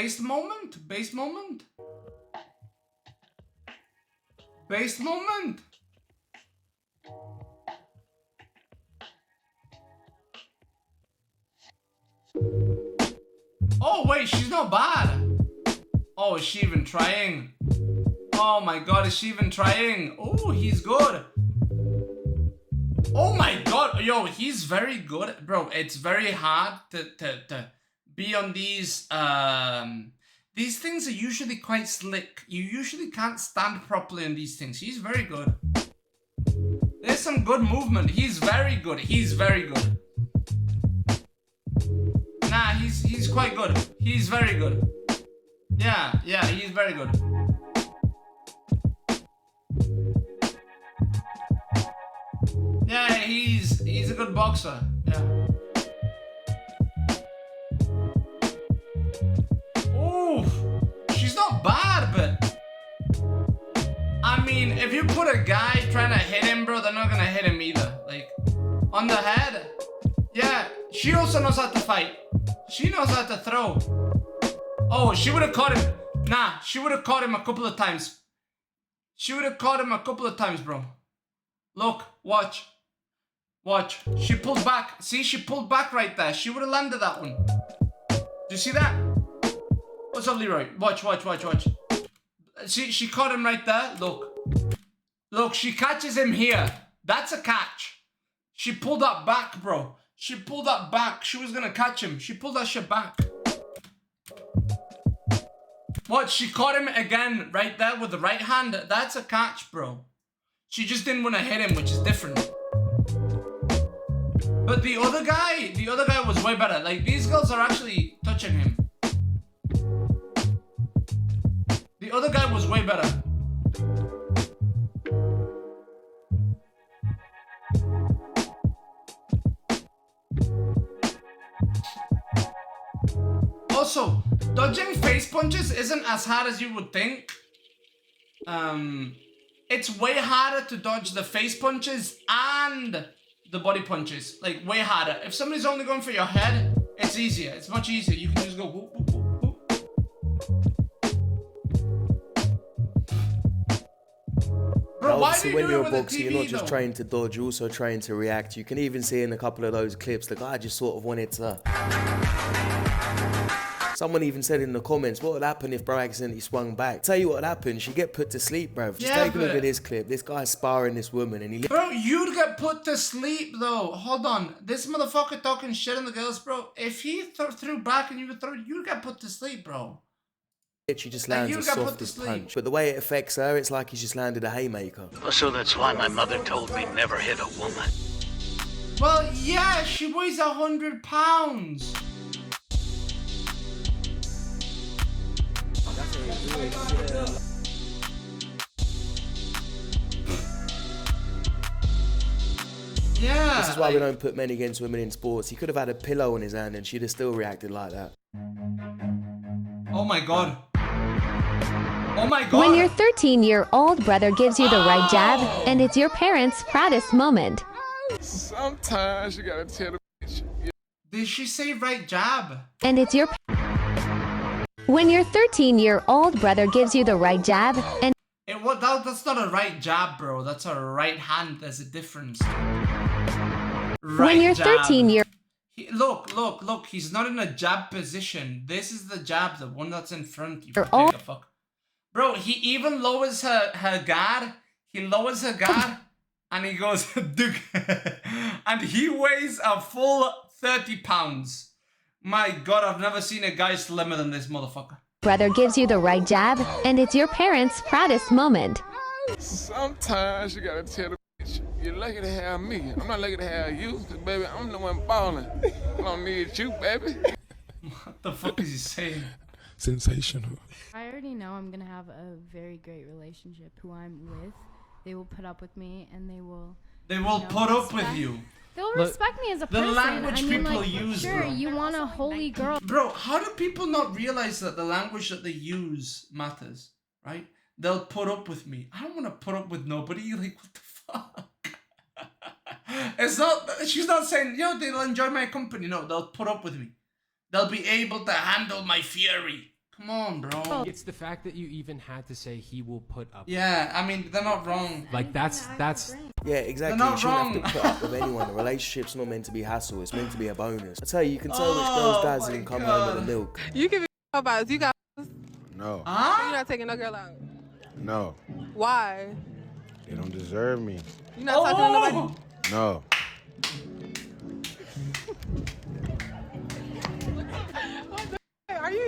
Based moment? Based moment? Based moment? Oh, wait, she's not bad. Oh, is she even trying? Oh my god, is she even trying? Oh, he's good. Oh my god, yo, he's very good. Bro, it's very hard to be on these things are usually quite slick. You usually can't stand properly on these things. He's very good. There's some good movement. He's very good. He's very good. Nah, he's quite good. He's very good. Yeah, he's very good. Yeah, he's a good boxer. Yeah. Ooh, she's not bad, but I mean, if you put a guy trying to hit him, bro, they're not gonna hit him either. Like on the head. Yeah, she also knows how to fight. She knows how to throw. Oh, she would have caught him. Nah, she would have caught him a couple of times. She would have caught him a couple of times, bro. Look, watch. Watch. She pulled back. See, she pulled back right there. She would have landed that one. Do you see that? What's up, Leroy? Watch. See, she caught him right there. Look. Look, she catches him here. That's a catch. She pulled that back, bro. She pulled that back. She was gonna catch him. She pulled that shit back. What? She caught him again right there with the right hand. That's a catch, bro. She just didn't want to hit him, which is different. But the other guy was way better. Like, these girls are actually touching him. The other guy was way better. Also, dodging face punches isn't as hard as you would think. It's way harder to dodge the face punches and the body punches. Like, way harder. If somebody's only going for your head, it's easier. It's much easier. You can just go whoop, whoop, whoop, whoop. Bro, why do you when do you're it a with boxer, the TV, you're not just though? trying to dodge, you're also trying to react. You can even see in a couple of those clips, the guy just sort of wanted to... Someone even said in the comments, what would happen if bro accidentally swung back? Tell you what would happen, she'd get put to sleep, bruv. Just take a look at this clip. This guy's sparring this woman and he... Bro, you'd get put to sleep, though. Hold on. This motherfucker talking shit on the girls, bro. If he threw back and you would throw, you'd get put to sleep, bro. She just lands a softest punch. But the way it affects her, it's like he's just landed a haymaker. So that's why my mother told me never hit a woman. Well, yeah, she weighs 100 pounds. Yeah. This is why we don't put men against women in sports. He could have had a pillow in his hand and she'd have still reacted like that. Oh my god. Oh my god. When your 13-year-old brother gives you the right jab, and it's your parents' proudest moment. Sometimes you gotta tell the bitch. Did she say right jab? And it's your... When your 13-year-old brother gives you the right jab, and... That's not a right jab, bro. That's a right hand. There's a difference. When you're 13 Look. He's not in a jab position. This is the jab, the one that's in front. You take a fuck. Bro, he even lowers her guard. He lowers her guard. And he goes, and he weighs a full 30 pounds. My god, I've never seen a guy slimmer than this motherfucker. Brother gives you the right jab, and it's your parents' proudest moment. Sometimes you gotta tell the bitch, you're lucky to have me. I'm not lucky to have you, cause baby, I'm the one balling. I don't need you, baby. What the fuck is he saying? Sensational. I already know I'm gonna have a very great relationship. Who I'm with, they will put up with me, and they will put up with you. They'll respect me as a person. The language people like, use, sure, bro. you want a holy girl. Bro, how do people not realize that the language that they use matters, right? They'll put up with me. I don't want to put up with nobody. Like, what the fuck? It's not, she's not saying, yo, they'll enjoy my company. No, they'll put up with me. They'll be able to handle my fury. Come on, bro. It's the fact that you even had to say he will put up. Yeah, I mean, they're not wrong. Like that's. Yeah, exactly. They're You not shouldn't wrong. have to put up with anyone. A relationship's not meant to be hassle. It's meant to be a bonus. I tell you, you can tell which girl's dazzling come home with the milk. You can be about you got. No. Huh? You're not taking no girl out. No. Why? They don't deserve me. You're not talking to nobody. No.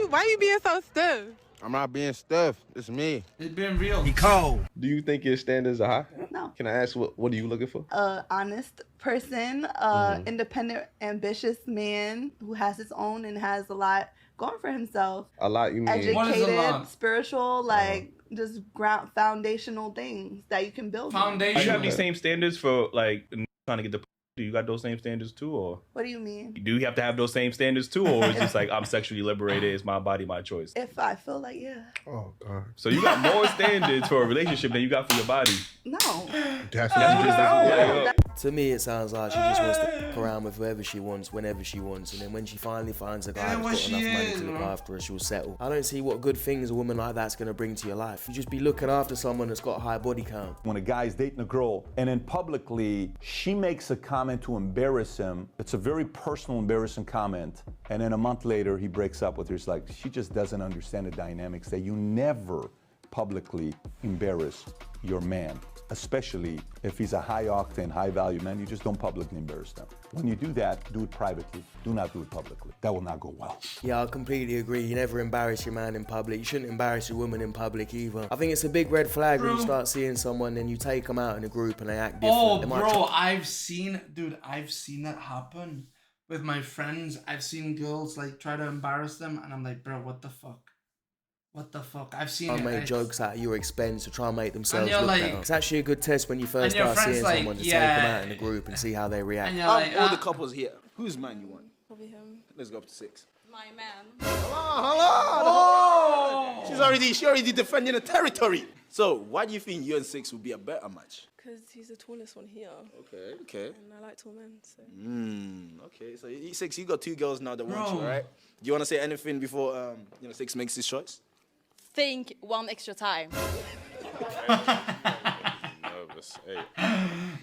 Why you being so stiff? I'm not being stiff. It's me. It's been real. Do you think your standards are high? No. Can I ask what are you looking for? Honest person, independent, ambitious man who has his own and has a lot going for himself. A lot, you mean? What is a Educated, lot? spiritual, like just ground foundational things that you can build on. Foundation. Do you have these same standards for like trying to get the? Do you got those same standards too, or What do you mean? do you have to have those same standards too, or it's just like I'm sexually liberated, it's my body, my choice? If I feel like, yeah. Oh God. So you got more standards for a relationship than you got for your body. No. That's Yeah. To me, it sounds like she just wants to fuck around with whoever she wants, whenever she wants, and then when she finally finds a guy Yeah, what who's got she enough money is, to look bro. after her, she'll settle. I don't see what good things a woman like that's gonna bring to your life. You just be looking after someone that's got a high body count. When a guy's dating a girl and then publicly she makes a comment to embarrass him, it's a very personal, embarrassing comment, and then a month later he breaks up with her. It's like she just doesn't understand the dynamics that you never publicly embarrass your man, especially if he's a high octane, high value man. You just don't publicly embarrass them. When you do that, do it privately. Do not do it publicly. That will not go well. Yeah, I completely agree. You never embarrass your man in public. You shouldn't embarrass your woman in public either. I think it's a big red flag when you start seeing someone and you take them out in a group and they act different. Oh, They might bro, try- I've seen that happen with my friends. I've seen girls like try to embarrass them, and I'm like, bro, what the fuck? What the fuck? I've seen I it. make jokes at your expense to try and make themselves you're look like- better. It's actually a good test when you first and your start friend's seeing like, someone to take yeah. them out in a group and see how they react. And you're like, all the couples here, whose man you want? Probably him. Let's go up to 6. My man. Hello. She already defending the territory. So why do you think you and 6 would be a better match? Because he's the tallest one here. Okay. And I like tall men, so. Okay. So 6, you got 2 girls now that want you, Bro. right? Do you want to say anything before 6 makes his choice? Think one extra time. Nervous. Hey.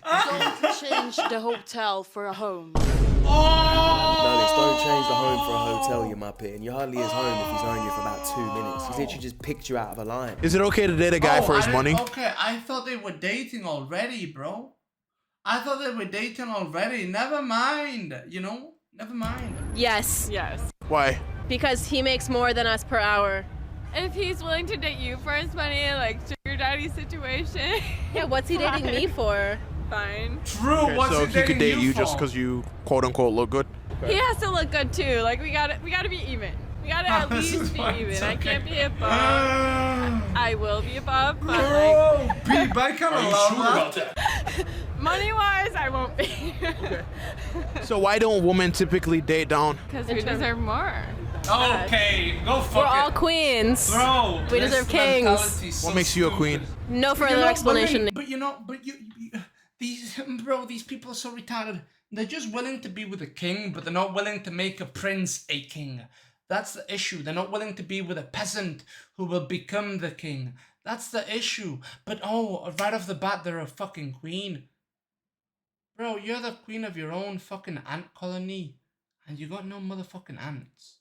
Don't change the hotel for a home. Notice, don't change the home for a hotel, you muppet. And you hardly is home if he's known you for about 2 minutes. He's literally just picked you out of a line. Is it okay to date a guy for his money? Okay, I thought they were dating already, bro. I thought they were dating already. Never mind, Never mind. Yes. Why? Because he makes more than us per hour. If he's willing to date you for his money, like sugar daddy situation, Yeah, what's he dating me for? fine. True. What's so it he could dating date you for? just because you quote unquote look good? He has to look good too. Like we gotta be even. We gotta at This is least be fine, even. it's I can't okay. be above. I will be above, but like Bro, Pete, I kind of love that. money wise, I won't be. So why don't women typically date down? Because we deserve more. Okay, go fuck We're all it. queens. Bro, We this deserve kings. mentality's so What makes you a queen? stupid. No further You know, explanation. But these people are so retarded. They're just willing to be with a king, but they're not willing to make a prince a king. That's the issue. They're not willing to be with a peasant who will become the king. That's the issue. But right off the bat, they're a fucking queen. Bro, you're the queen of your own fucking ant colony, and you got no motherfucking ants.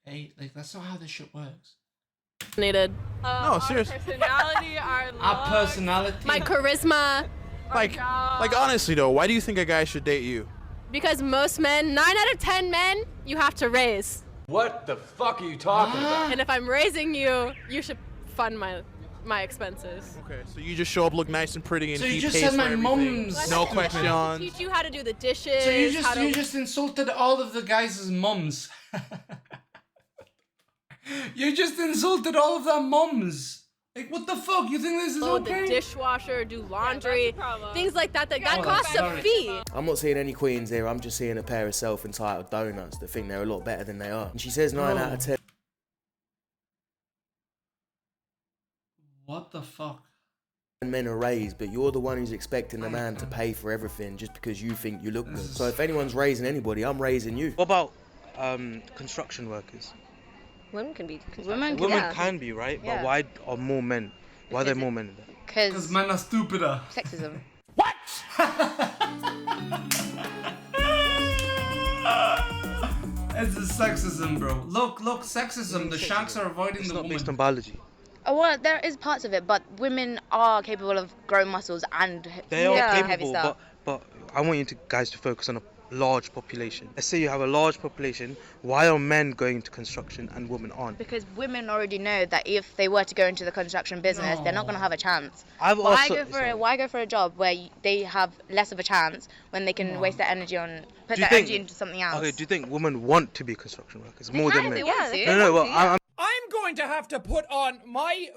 Okay, like that's not how this shit works. Needed. No, seriously. Personality, our Our personality. My charisma. Like honestly though, why do you think a guy should date you? Because most men, 9 out of 10 men, you have to raise. What the fuck are you talking about? And if I'm raising you, you should fund my expenses. Okay, so you just show up, look nice and pretty, and So he you just pays said for my everything. mums. No Teach questions. you how to do the dishes. So how you to... just insulted all of the guys' mums. You just insulted all of their mums. Like, what the fuck? You think this is load okay? the dishwasher, do laundry, problem. things like that. That Oh, costs sorry. a fee. I'm not seeing any queens here. I'm just seeing a pair of self-entitled donuts that think they're a lot better than they are. And she says 9 out of 10. What the fuck? Men are raised, but you're the one who's expecting the man to pay for everything just because you think you look good. So if anyone's raising anybody, I'm raising you. What about construction workers? Women can be Women can be, right? Yeah. But why are more men? Why are there more men in that? Because men are stupider. Sexism. It's a sexism, bro. Look, sexism. The sharks are avoiding It's the not woman. based on biology. Oh, well, there is parts of it, but women are capable of growing muscles and They are lifting heavy capable, stuff. but I want you guys to focus on a large population. Let's say you have a large population. Why are men going to construction and women aren't? Because women already know that if they were to go into the construction business, they're not going to have a chance. I've Why also- why go for a job where they have less of a chance when they can waste their energy on Do you energy into something else? Okay, do you think women want to be construction workers more than can, men? they want to. No, well, I'm going to have to put on my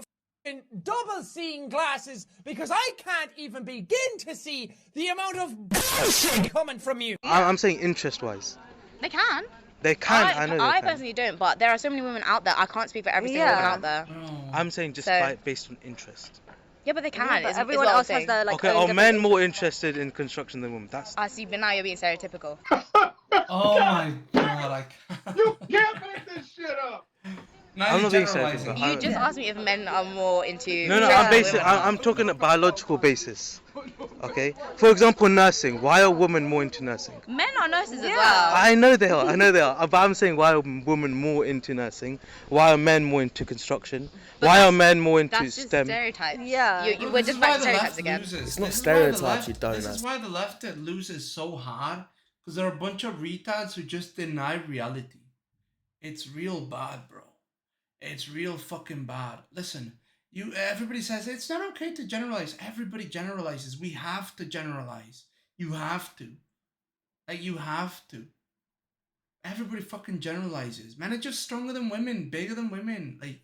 double seeing glasses because I can't even begin to see the amount of bullshit coming from you. I'm saying interest-wise. They can. They can. I know they I can. personally don't, but there are so many women out there. I can't speak for every single woman out there. I'm saying just So- based on interest. Yeah, but they can. Yeah, but is everyone what I'm else has saying. their, like, Okay, are men more interested in construction than women? That's I see, but now you're being stereotypical. Oh my god, You can't make this shit up. I'm not being stereotypical. You just asked me if men are more into. No, I'm talking a biological basis. Okay. For example, nursing. Why are women more into nursing? Men are nurses as well. I know they are. But I'm saying why are women more into nursing? Why are men more into construction? Why are men more into That's just STEM? stereotypes. Yeah. We're just back to stereotypes again. It's not This is stereotypes, you This donut. is why the left loses so hard, because there are a bunch of retards who just deny reality. It's real bad, bro. It's real fucking bad. Listen, everybody says it's not okay to generalize. Everybody generalizes. We have to generalize. You have to. Like, you have to. Everybody fucking generalizes. Men are just stronger than women, bigger than women. Like,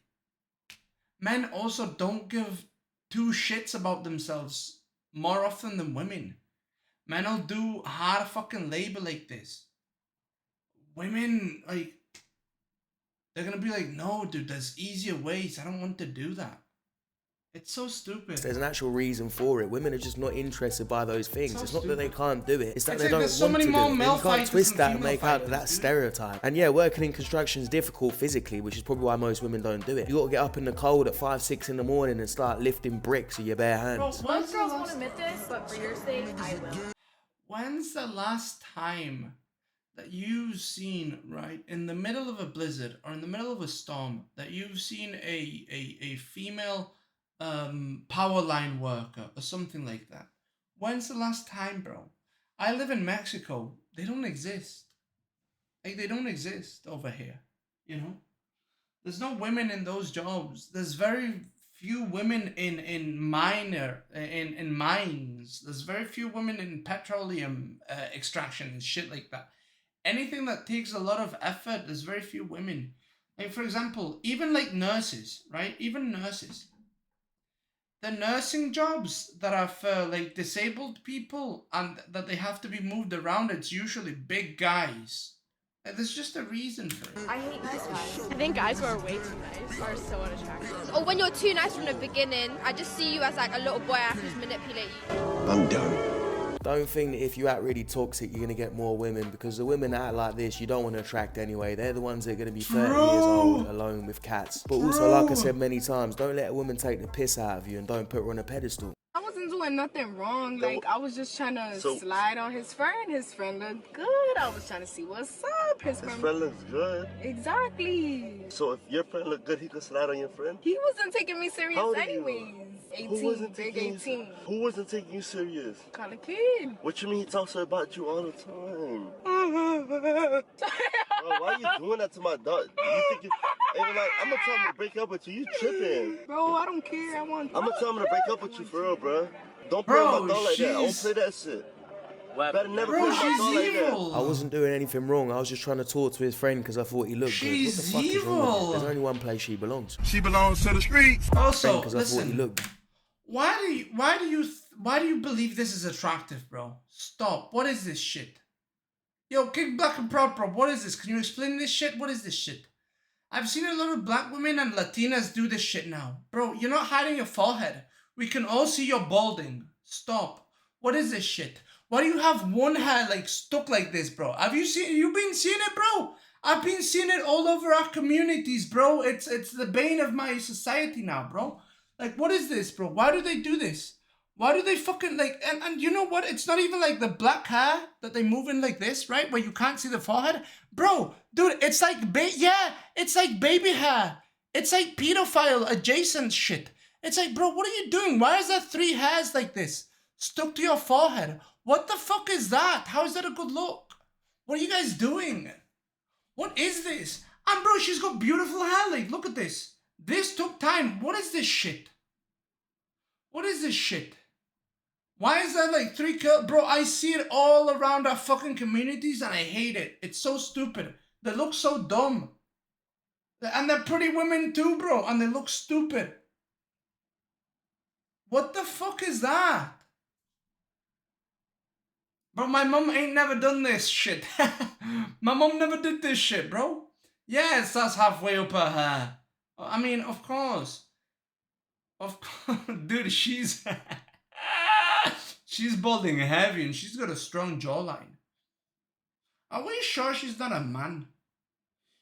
men also don't give two shits about themselves more often than women. Men will do hard fucking labor like this. Women, like, they're gonna be like, no, dude, there's easier ways. I don't want to do that. It's so stupid. There's an actual reason for it. Women are just not interested by those things. It's not that they can't do it. It's that It's they like don't there's so want many to more do it. male You can't fighters twist than that and female make out fighters, that stereotype. And yeah, working in construction is difficult physically, which is probably why most women don't do it. You got to get up in the cold at 5, 6 in the morning and start lifting bricks with your bare hands. Most girls won't admit this, but for your sake, I will. When's the last time that you've seen, right, in the middle of a blizzard or in the middle of a storm, that you've seen a female power line worker or something like that? When's the last time, bro? I live in Mexico. They don't exist. Like, they don't exist over here, you know? There's no women in those jobs. There's very few women in mines. There's very few women in petroleum extraction and shit like that. Anything that takes a lot of effort, there's very few women. Like, for example, even like nurses, right? Even nurses. The nursing jobs that are for like disabled people and that they have to be moved around, it's usually big guys. Like, there's just a reason for it. I hate nice guys. I think guys who are way too nice are so unattractive. Or when you're too nice from the beginning, I just see you as like a little boy I have to manipulate you. I'm done. Don't think that if you act really toxic, you're going to get more women, because the women that act like this, you don't want to attract anyway. They're the ones that are going to be 30 years old alone with cats. But also, like I said many times, don't let a woman take the piss out of you and don't put her on a pedestal. I wasn't doing nothing wrong. Like, I was just trying to slide on his friend. His friend looked good. I was trying to see what's up. His friend looks good. Exactly. So if your friend looked good, he could slide on your friend? He wasn't taking me serious How old are anyways. you? 18, big 18. Who wasn't taking you serious? Kind of kid. What you mean he talks about you all the time? Bro, why are you doing that to my dog? You think I'm gonna tell him to break up with you. You tripping. Bro, I don't care. I'm gonna tell him to break up with you for real, bro. Don't play with my dog like that. I don't play that shit. Better never play with my dog like that. I wasn't doing anything wrong. I was just trying to talk to his friend because I thought he looked good. What the fuck is wrong with him? There's only one place she belongs. She belongs to the streets. Also, Because I thought he listen. looked. Why do you believe this is attractive, bro? Stop. What is this shit? Yo, Kick Black and Proud, bro. What is this? Can you explain this shit? What is this shit? I've seen a lot of black women and Latinas do this shit now. Bro, you're not hiding your forehead. We can all see you're balding. Stop. What is this shit? Why do you have one hair like stuck like this, bro? You been seeing it, bro? I've been seeing it all over our communities, bro. It's the bane of my society now, bro. Like, what is this, bro? Why do they do this? Why do they fucking, like, and you know what? It's not even like the black hair that they move in like this, right? Where you can't see the forehead. Bro, dude, it's like, it's like baby hair. It's like pedophile adjacent shit. It's like, bro, what are you doing? Why is there 3 hairs like this stuck to your forehead? What the fuck is that? How is that a good look? What are you guys doing? What is this? And bro, she's got beautiful hair. Like, look at this. This took time. What is this shit? What is this shit? Why is there like 3 curls? Bro, I see it all around our fucking communities and I hate it. It's so stupid. They look so dumb. And they're pretty women too, bro. And they look stupid. What the fuck is that? Bro, my mum ain't never done this shit. My mum never did this shit, bro. Yes, that's halfway up her hair. I mean, of course. Of course. Dude, she's balding heavy and she's got a strong jawline. Are we sure she's not a man?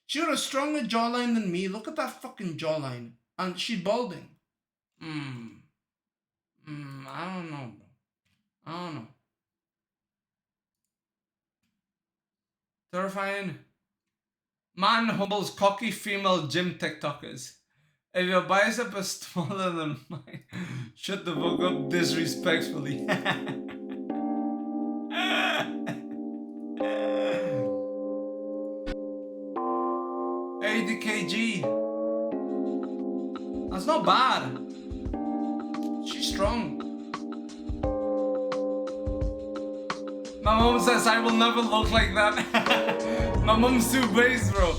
She got a stronger jawline than me. Look at that fucking jawline. And she's balding. I don't know, bro. I don't know. Terrifying. Man humbles cocky female gym TikTokers. If your bicep is smaller than mine, shut the fuck up disrespectfully. 80 kg. That's not bad. She's strong. My mom says I will never look like that. My mom's too base, bro.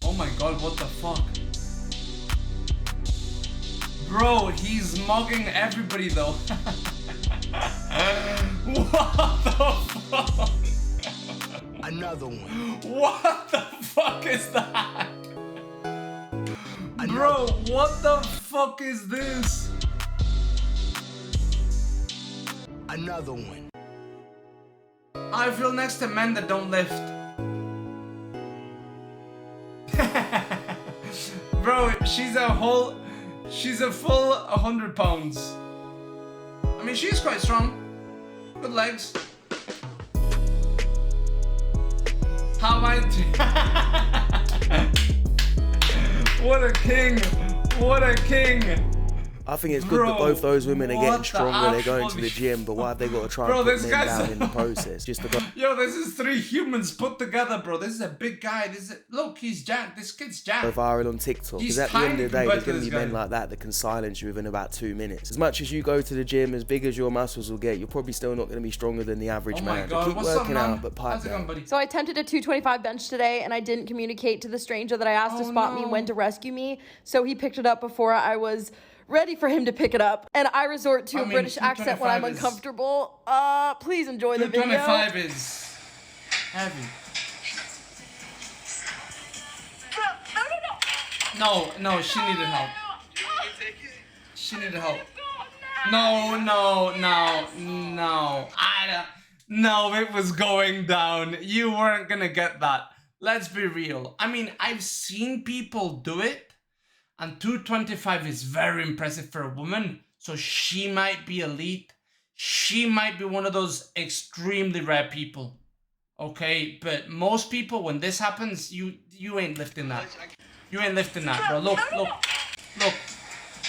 Oh my god, what the fuck? Bro, he's mugging everybody though. What the fuck? Another one. What the fuck is that? Bro, what the fuck is this? Another one. I feel next to men that don't lift. Bro, she's a full 100 pounds. I mean, she's quite strong. Good legs. How am I? What a king! What a king! I think it's good that both those women are getting stronger. They're going to the gym, but why have they got to try and put men down in the process? Just to go. Yo, this is 3 humans put together, bro. This is a big guy. Look, he's jacked. This kid's jacked. Go viral on TikTok. Because at the end of the day, there's going to be men like that can silence you within about 2 minutes. As much as you go to the gym, as big as your muscles will get, you're probably still not going to be stronger than the average man. God. Keep working out, but pipe down. So I attempted a 225 bench today, and I didn't communicate to the stranger that I asked to spot me and when to rescue me. So he picked it up before I was ready for him to pick it up, and I resort to a British accent when I'm uncomfortable. Please enjoy the video. 225 is heavy. No, she needed help. She needed help. No. No, it was going down. You weren't gonna get that. Let's be real. I mean, I've seen people do it. And 225 is very impressive for a woman. So she might be elite. She might be one of those extremely rare people. Okay, but most people, when this happens, you ain't lifting that. You ain't lifting that, bro. Look.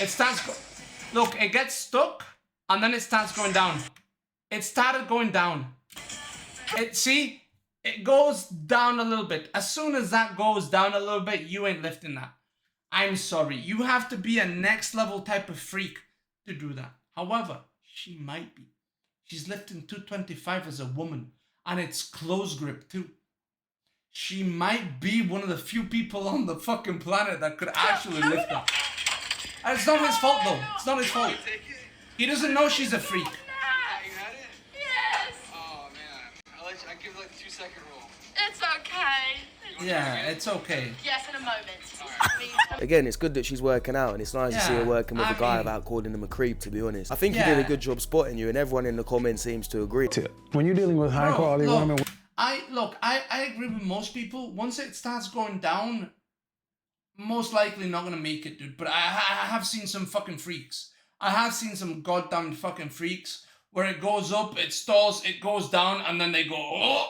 It starts, look, it gets stuck and then it starts going down. It started going down. See, it goes down a little bit. As soon as that goes down a little bit, you ain't lifting that. I'm sorry, you have to be a next level type of freak to do that. However, she might be. She's lifting 225 as a woman, and it's close grip too. She might be one of the few people on the fucking planet that could actually lift that. And it's not his fault though. It's not his fault. He doesn't know she's a freak. Yes. Oh man, I give like 2-second rule. It's okay. Yeah, it's okay. Yes, in a moment. Again, it's good that she's working out, and it's nice to see her working with a guy without calling him a creep, to be honest. I think he did a good job spotting you, and everyone in the comments seems to agree. When you're dealing with high quality women... I agree with most people. Once it starts going down, most likely not gonna make it, dude. But I have seen some fucking freaks. I have seen some goddamn fucking freaks where it goes up, it stalls, it goes down, and then they go, oh!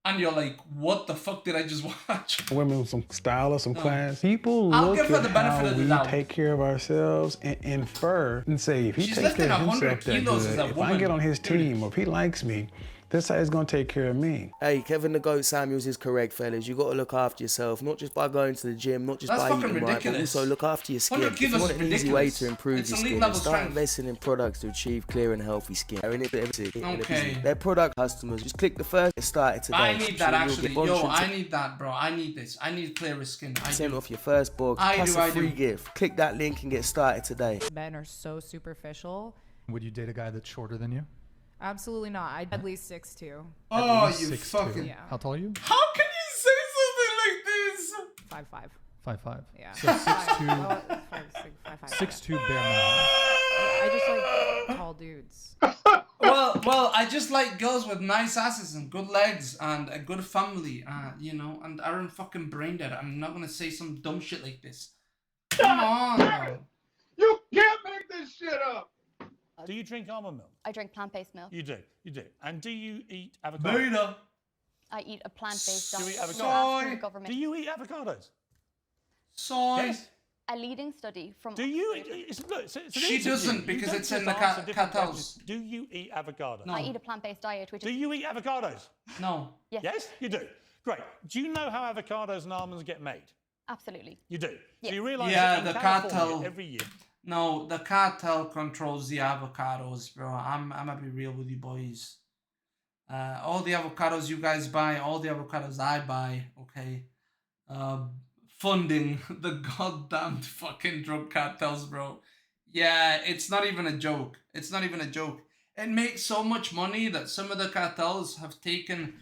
And you're like, what the fuck did I just watch? Women with some style or some class. People I'll look give her at the benefit how of the we doubt. take care of ourselves and infer and say, if he She's takes care lifting of 100 himself that kilos as good, a if woman. I get on his team or if he likes me, that's how he's gonna take care of me. Hey, Kevin the Goat Samuels is correct, fellas. You got to look after yourself, not just by going to the gym, not just That's by fucking eating right, but ridiculous. also look after your skin. 100 If you kilos want is an easy way ridiculous. to improve It's your elite skin, level start strength. investing in products to achieve clear and healthy skin. Okay. They're product customers. Just click the first get started today. I need that You'll actually. get Yo, 100% I need that, bro. I need this. I need clearer skin. I do. off your first book, plus a free gift. Click that link and get started today. Men are so superficial. Would you date a guy that's shorter than you? Absolutely not. I'd at least 6'2". Oh, least you 6'2". fucking. Yeah. How tall are you? How can you say something like this? 5'5". 5'5". Yeah. So 6'2". 5'5". 6'2" bare minimum. I just like tall dudes. Well, I just like girls with nice asses and good legs and a good family, you know, and aren't fucking brain dead. I'm not gonna say some dumb shit like this. Come on, bro. You can't make this shit up. Do you drink almond milk? I drink plant-based milk. You do. And do you eat avocado? Beta. I eat a plant-based Do you diet. eat asked avocados? from the government. Do you eat avocados? Soy. Yes. A leading study from. Do you? Look, it's an She interview. doesn't You because don't it's in just the answer different cartels. questions. Do you eat avocados? I eat a plant-based diet, which Do is. you eat avocados? No. Yes. Yes, you do. Great. Do you know how avocados and almonds get made? Absolutely. You do. Yes. So you realise Yeah, that in the California, cartel. every year. No, the cartel controls the avocados, bro. I'm gonna be real with you boys. All the avocados you guys buy, all the avocados I buy, okay? Funding the goddamn fucking drug cartels, bro. Yeah, it's not even a joke. It's not even a joke. It makes so much money that some of the cartels have taken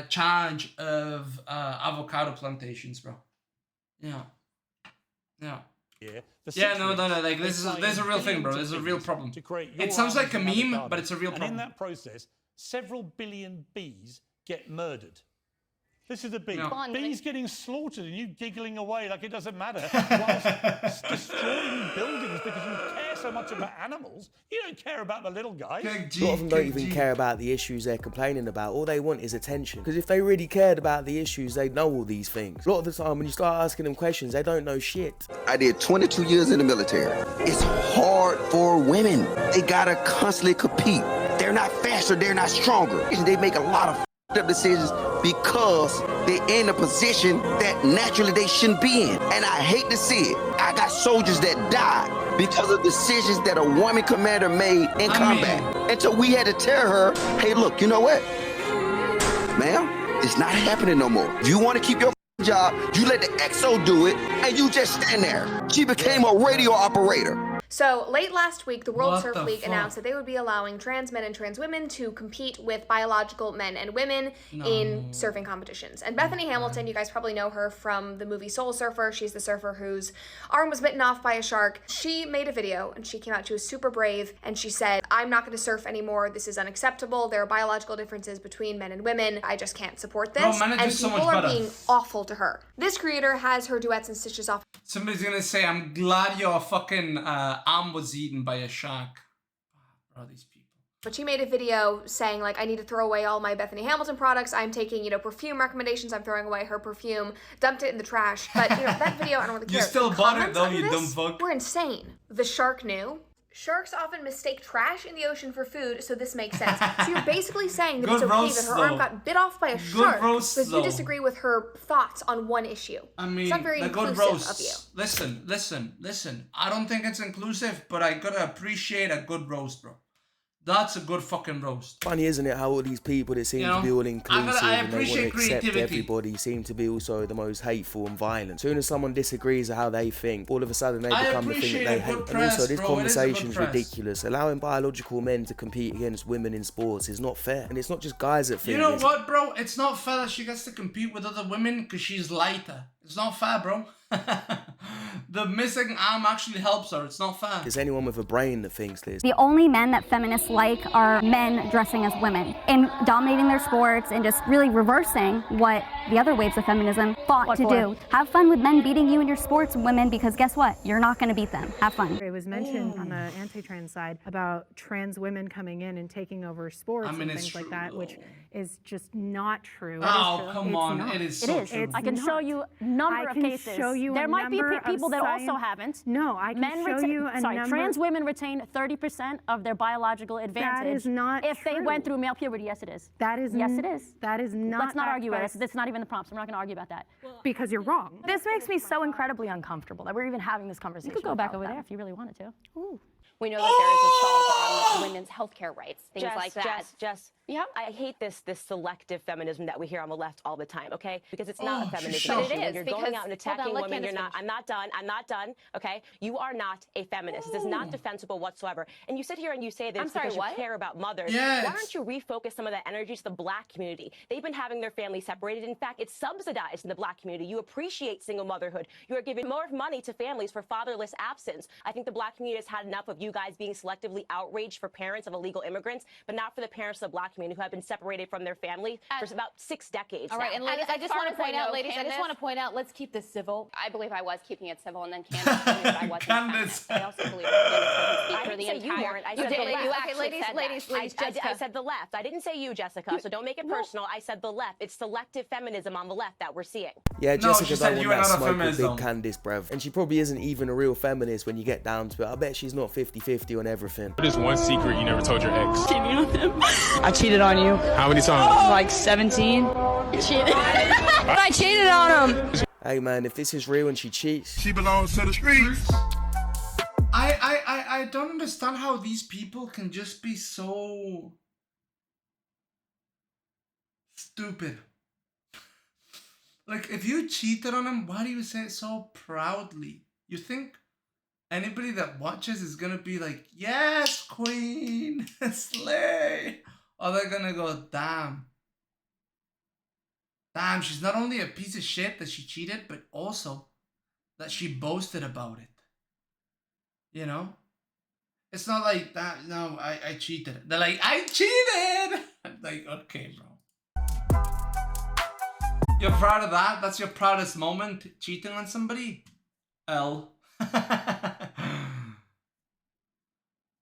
charge of avocado plantations, bro. Yeah. Yeah. Yeah, no, like this is a real thing, bro. This is a real problem. It sounds like a meme, but it's a real problem. And in that process, several billion bees get murdered. This is the bee. No. Bees getting slaughtered and you giggling away like it doesn't matter whilst destroying buildings because you care so much about animals. You don't care about the little guys. A lot of them don't even care about the issues they're complaining about. All they want is attention. Because if they really cared about the issues, they'd know all these things. A lot of the time, when you start asking them questions, they don't know shit. I did 22 years in the military. It's hard for women. They gotta constantly compete. They're not faster, they're not stronger. They make a lot of up decisions because they're in a position that naturally they shouldn't be in. And I hate to see it. I got soldiers that died because of decisions that a woman commander made in combat. And so we had to tell her, hey, look, you know what? Ma'am, it's not happening no more. You want to keep your job, you let the XO do it, and you just stand there. She became a radio operator. So, late last week, the World What Surf the League fuck? announced that they would be allowing trans men and trans women to compete with biological men and women in surfing competitions. And Bethany Hamilton, you guys probably know her from the movie Soul Surfer. She's the surfer whose arm was bitten off by a shark. She made a video and she came out, she was super brave, and she said, I'm not going to surf anymore. This is unacceptable. There are biological differences between men and women. I just can't support this. Bro, men are and just so people much are better. being awful to her. This creator has her duets and stitches off. Somebody's gonna say, I'm glad your fucking arm was eaten by a shark. Bro, these people. But she made a video saying, like, I need to throw away all my Bethany Hamilton products. I'm taking, perfume recommendations. I'm throwing away her perfume. Dumped it in the trash. But, that video, I don't really care. You still The bought it comments though, under you dumb this fuck. were insane. The shark knew. Sharks often mistake trash in the ocean for food, so this makes sense. So you're basically saying that Good it's okay roast, that her arm though. got bit off by a Good shark roast, because you though. disagree with her thoughts on one issue. I mean, it's not very the good inclusive of you. roasts. Listen. I don't think it's inclusive, but I gotta appreciate a good roast, bro. That's a good fucking roast. Funny, isn't it, how all these people that seem You to be know, all inclusive I and they want to appreciate accept creativity. everybody seem to be also the most hateful and violent. As soon as someone disagrees with how they think, all of a sudden they I become the thing appreciate that they a good hate. press, and also this bro. It is a good conversation's press. ridiculous. Allowing biological men to compete against women in sports is not fair. And it's not just guys that think You know this. what, bro? It's not fair that she gets to compete with other women because she's lighter. It's not fair, bro. the missing arm actually helps her. It's not fair. There's anyone with a brain that thinks this. The only men that feminists like are men dressing as women and dominating their sports and just really reversing what the other waves of feminism fought to do. Have fun with men beating you in your sports, women, because guess what? You're not going to beat them. Have fun. It was mentioned on the anti-trans side about trans women coming in and taking over sports and things like that, which is just not true. Oh, come on. It is so true. I can show you a number of cases. There might be people that also haven't. No, I can show you a number. Trans women retain 30% of their biological advantage. That is not if true. they went through male puberty. Yes, it is. That is yes, it is. That is not. Let's not argue with it. That's not even the prompts. We're not going to argue about that. Because you're wrong. This makes me so incredibly uncomfortable that we're even having this conversation. You could go back over there if you really wanted to. Ooh. We know that there is assault on women's healthcare rights, things like that. Jess, yeah. I hate this selective feminism that we hear on the left all the time, okay? Because it's not a feminism. But it is, you're because, going out and attacking women. You're not. I'm not done. Okay? You are not a feminist. This is not defensible whatsoever. And you sit here and you say this because you care about mothers. Yes. Why don't you refocus some of that energy to the black community? They've been having their families separated. In fact, it's subsidized in the black community. You appreciate single motherhood. You are giving more money to families for fatherless absence. I think the black community has had enough of you guys being selectively outraged for parents of illegal immigrants, but not for the parents of the black community who have been separated from their family for about 6 decades. All right, now. and ladies, I just want to point out, ladies, I just want to point out, let's keep this civil. I believe I was keeping it civil, and then Candace told me that I wasn't. Candace. I also believe that Candace doesn't speak for the I didn't say you entire. weren't. I said the left. You actually said that. I said the left. I didn't say you, Jessica. So don't make it personal. I said the left. It's selective feminism on the left that we're seeing. Yeah, No, she Jessica said don't you want were that not a smoke with feminist, big though. Candice, bruv. And she probably isn't even a real feminist when you get down to it. I bet she's not 50-50 on everything. What is one secret you never told your ex? Cheating on him. I cheated on you. How many times? Like 17. Cheated. I cheated on him. Hey man, if this is real and she cheats, She belongs to the streets. I don't understand how these people can just be so stupid. Like, if you cheated on him, why do you say it so proudly? You think anybody that watches is gonna be like, yes, queen, slay? Or they're gonna go, damn. Damn, she's not only a piece of shit that she cheated, but also that she boasted about it. You know? It's not like that, no, I cheated. They're like, I cheated! I'm like, okay, bro. You're proud of that? That's your proudest moment? Cheating on somebody? L.